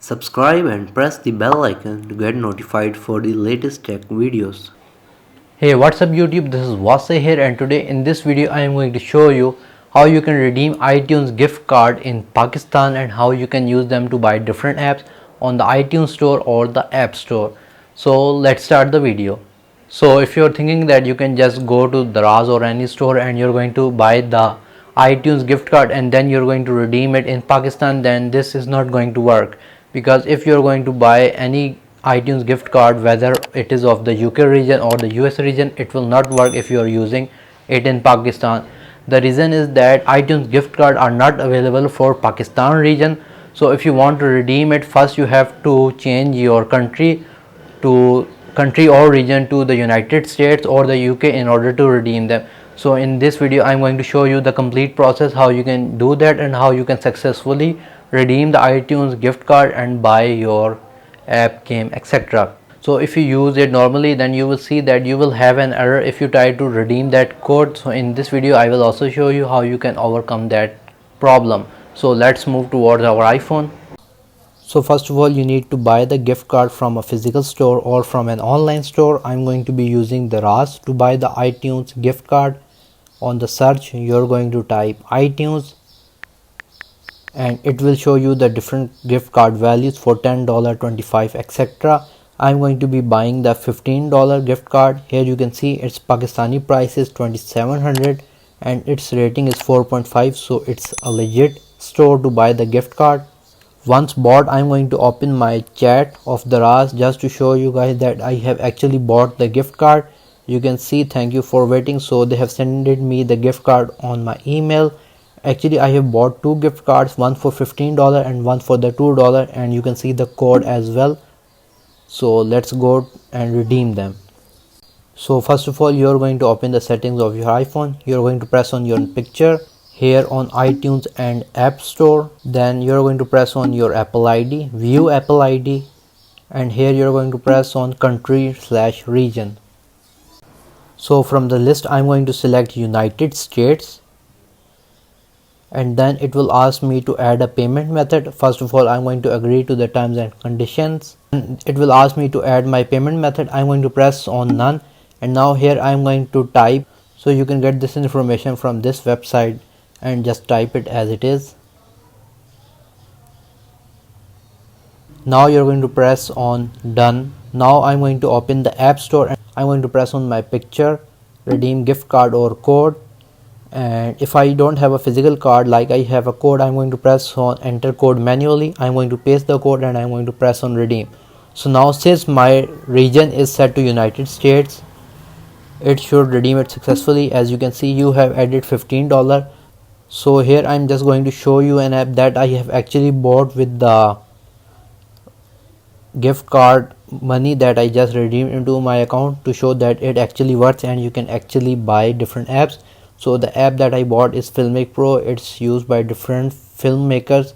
Subscribe and press the bell icon to get notified for the latest tech videos. Hey, what's up YouTube, this is Wasay here, and today in this video I am going to show you how you can redeem iTunes gift card in Pakistan and how you can use them to buy different apps on the iTunes store or the App Store. So let's start the video. So if you're thinking that you can just go to Daraz or any store and you're going to buy the iTunes gift card and then you're going to redeem it in Pakistan, then this is not going to work, because if you're going to buy any iTunes gift card, whether it is of the UK region or the US region, it will not work if you are using it in Pakistan. The reason is that iTunes gift card are not available for Pakistan region. So if you want to redeem it, first you have to change your country or region to the United States or the UK in order to redeem them. So in this video I'm going to show you the complete process how you can do that and how you can successfully redeem the iTunes gift card and buy your app, game, etc. So if you use it normally, then you will see that you will have an error if you try to redeem that code. So in this video I will also show you how you can overcome that problem. So let's move towards our iPhone. So first of all, you need to buy the gift card from a physical store or from an online store. I'm going to be using the RAS to buy the iTunes gift card. On the search, you're going to type iTunes and it will show you the different gift card values for $10, $25, etc. I'm going to be buying the $15 gift card. Here you can see its Pakistani price is 2700 and its rating is 4.5, so it's a legit store to buy the gift card. Once bought, I'm going to open my chat of the RAS just to show you guys that I have actually bought the gift card. You can see thank you for waiting, so they have sent me the gift card on my email. Actually I have bought two gift cards, one for $15 and one for the $2, and you can see the code as well. So let's go and redeem them. So first of all, you're going to open the settings of your iPhone. You're going to press on your picture here on iTunes and App Store. Then you're going to press on your Apple ID, view Apple ID, and here you're going to press on country/region. So from the list I'm going to select United States, and then it will ask me to add a payment method. First of all, I'm going to agree to the terms and conditions. It will ask me to add my payment method. I'm going to press on none, and now here I'm going to type. So you can get this information from this website and just type it as it is. Now you're going to press on done. Now I'm going to open the App Store and I'm going to press on my picture, redeem gift card or code. And if I don't have a physical card, like I have a code, I'm going to press on enter code manually. I'm going to paste the code and I'm going to press on redeem. So now since my region is set to United States, it should redeem it successfully. As you can see, you have added $15. So here I'm just going to show you an app that I have actually bought with the gift card money that I just redeemed into my account, to show that it actually works and you can actually buy different apps. So the app that I bought is Filmic Pro. It's used by different filmmakers.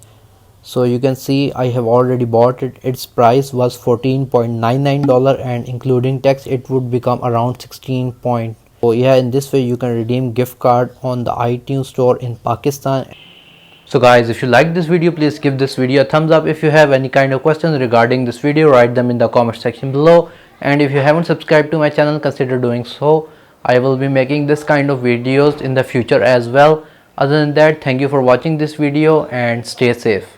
So you can see I have already bought it. Its price was $14.99 and including tax it would become around 16. So yeah, in this way you can redeem gift card on the iTunes store in Pakistan. So guys, if you like this video, please give this video a thumbs up. If you have any kind of questions regarding this video, write them in the comment section below. And if you haven't subscribed to my channel, consider doing so. I will be making this kind of videos in the future as well. Other than that, thank you for watching this video and stay safe.